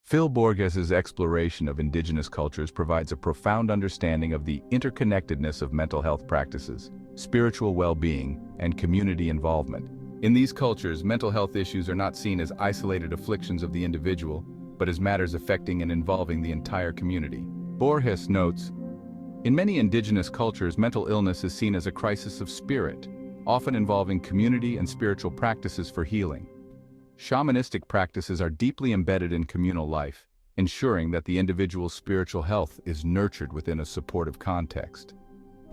Phil Borges's exploration of indigenous cultures provides a profound understanding of the interconnectedness of mental health practices, spiritual well-being, and community involvement. In these cultures, mental health issues are not seen as isolated afflictions of the individual, but as matters affecting and involving the entire community. Borges notes, in many indigenous cultures, mental illness is seen as a crisis of spirit, often involving community and spiritual practices for healing. Shamanistic practices are deeply embedded in communal life, ensuring that the individual's spiritual health is nurtured within a supportive context.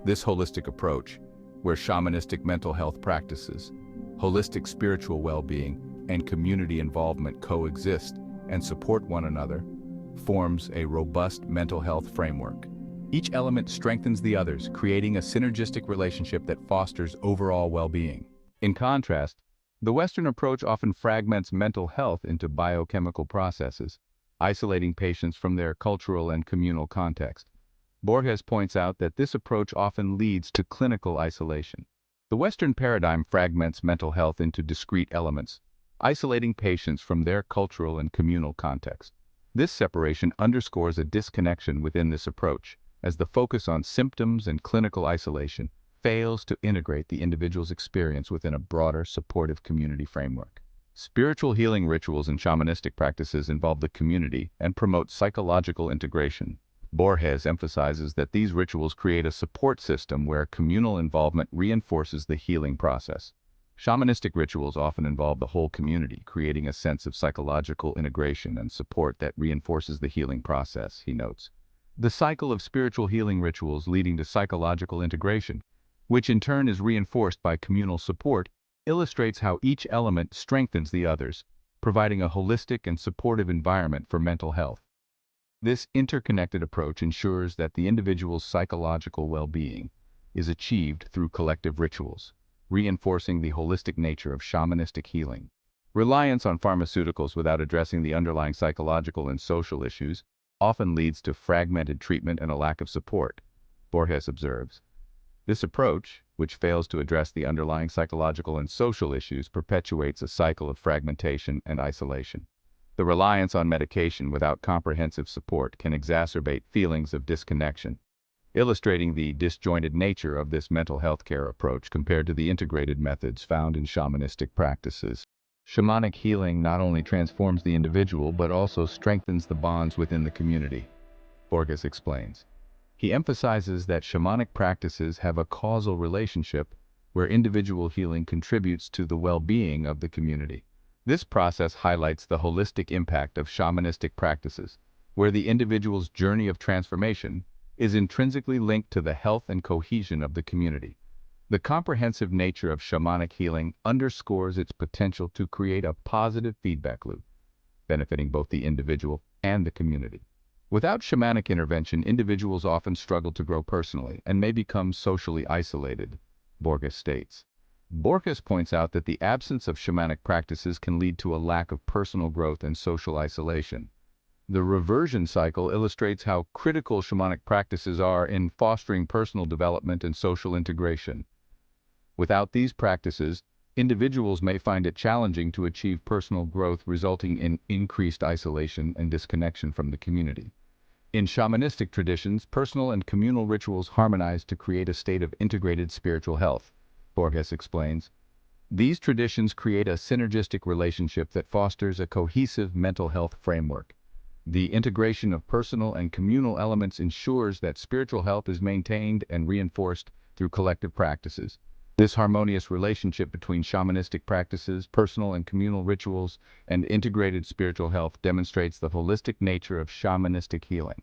This holistic approach, where shamanistic mental health practices, holistic spiritual well-being, and community involvement coexist and support one another, forms a robust mental health framework. Each element strengthens the others, creating a synergistic relationship that fosters overall well-being. In contrast, the Western approach often fragments mental health into biochemical processes, isolating patients from their cultural and communal context. Borges points out that this approach often leads to clinical isolation. The Western paradigm fragments mental health into discrete elements, isolating patients from their cultural and communal context. This separation underscores a disconnection within this approach, as the focus on symptoms and clinical isolation fails to integrate the individual's experience within a broader, supportive community framework. Spiritual healing rituals and shamanistic practices involve the community and promote psychological integration. Borges emphasizes that these rituals create a support system where communal involvement reinforces the healing process. Shamanistic rituals often involve the whole community, creating a sense of psychological integration and support that reinforces the healing process, he notes. The cycle of spiritual healing rituals leading to psychological integration, which in turn is reinforced by communal support, illustrates how each element strengthens the others, providing a holistic and supportive environment for mental health. This interconnected approach ensures that the individual's psychological well-being is achieved through collective rituals, reinforcing the holistic nature of shamanistic healing. Reliance on pharmaceuticals without addressing the underlying psychological and social issues often leads to fragmented treatment and a lack of support, Borges observes. This approach, which fails to address the underlying psychological and social issues, perpetuates a cycle of fragmentation and isolation. The reliance on medication without comprehensive support can exacerbate feelings of disconnection, illustrating the disjointed nature of this mental health care approach compared to the integrated methods found in shamanistic practices. Shamanic healing not only transforms the individual but also strengthens the bonds within the community, Borges explains. He emphasizes that shamanic practices have a causal relationship where individual healing contributes to the well-being of the community. This process highlights the holistic impact of shamanistic practices, where the individual's journey of transformation is intrinsically linked to the health and cohesion of the community. The comprehensive nature of shamanic healing underscores its potential to create a positive feedback loop, benefiting both the individual and the community. Without shamanic intervention, individuals often struggle to grow personally and may become socially isolated, Borges states. Borges points out that the absence of shamanic practices can lead to a lack of personal growth and social isolation. The reversion cycle illustrates how critical shamanic practices are in fostering personal development and social integration. Without these practices, individuals may find it challenging to achieve personal growth, resulting in increased isolation and disconnection from the community. In shamanistic traditions, personal and communal rituals harmonize to create a state of integrated spiritual health, Borges explains. These traditions create a synergistic relationship that fosters a cohesive mental health framework. The integration of personal and communal elements ensures that spiritual health is maintained and reinforced through collective practices. This harmonious relationship between shamanistic practices, personal and communal rituals, and integrated spiritual health demonstrates the holistic nature of shamanistic healing.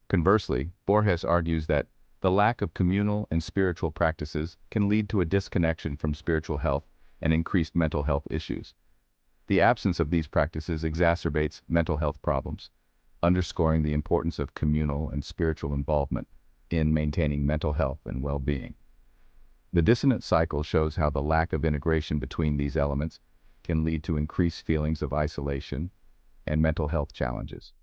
Conversely, Borges argues that the lack of communal and spiritual practices can lead to a disconnection from spiritual health and increased mental health issues. The absence of these practices exacerbates mental health problems, underscoring the importance of communal and spiritual involvement in maintaining mental health and well-being. The dissonant cycle shows how the lack of integration between these elements can lead to increased feelings of isolation and mental health challenges.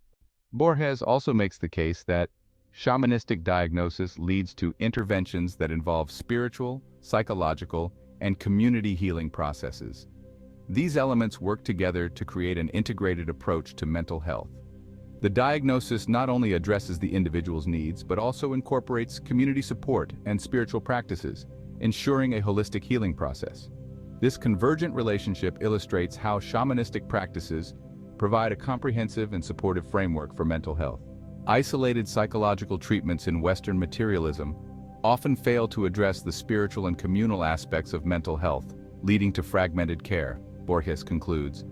Borges also makes the case that shamanistic diagnosis leads to interventions that involve spiritual, psychological, and community healing processes. These elements work together to create an integrated approach to mental health. The diagnosis not only addresses the individual's needs, but also incorporates community support and spiritual practices, ensuring a holistic healing process. This convergent relationship illustrates how shamanistic practices provide a comprehensive and supportive framework for mental health. Isolated psychological treatments in Western materialism often fail to address the spiritual and communal aspects of mental health, leading to fragmented care, Borges concludes.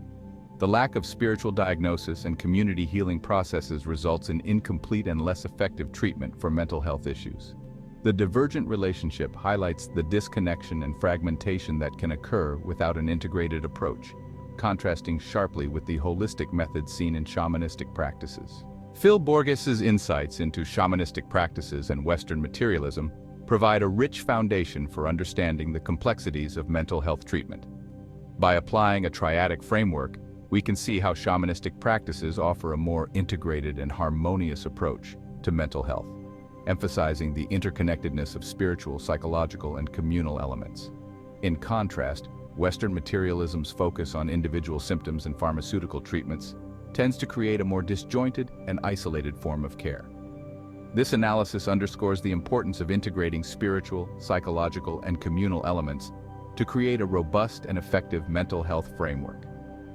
The lack of spiritual diagnosis and community healing processes results in incomplete and less effective treatment for mental health issues. The divergent relationship highlights the disconnection and fragmentation that can occur without an integrated approach, contrasting sharply with the holistic methods seen in shamanistic practices. Phil Borges's insights into shamanistic practices and Western materialism provide a rich foundation for understanding the complexities of mental health treatment. By applying a triadic framework, we can see how shamanistic practices offer a more integrated and harmonious approach to mental health, emphasizing the interconnectedness of spiritual, psychological, and communal elements. In contrast, Western materialism's focus on individual symptoms and pharmaceutical treatments tends to create a more disjointed and isolated form of care. This analysis underscores the importance of integrating spiritual, psychological, and communal elements to create a robust and effective mental health framework,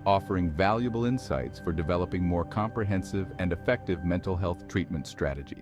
offering valuable insights for developing more comprehensive and effective mental health treatment strategies.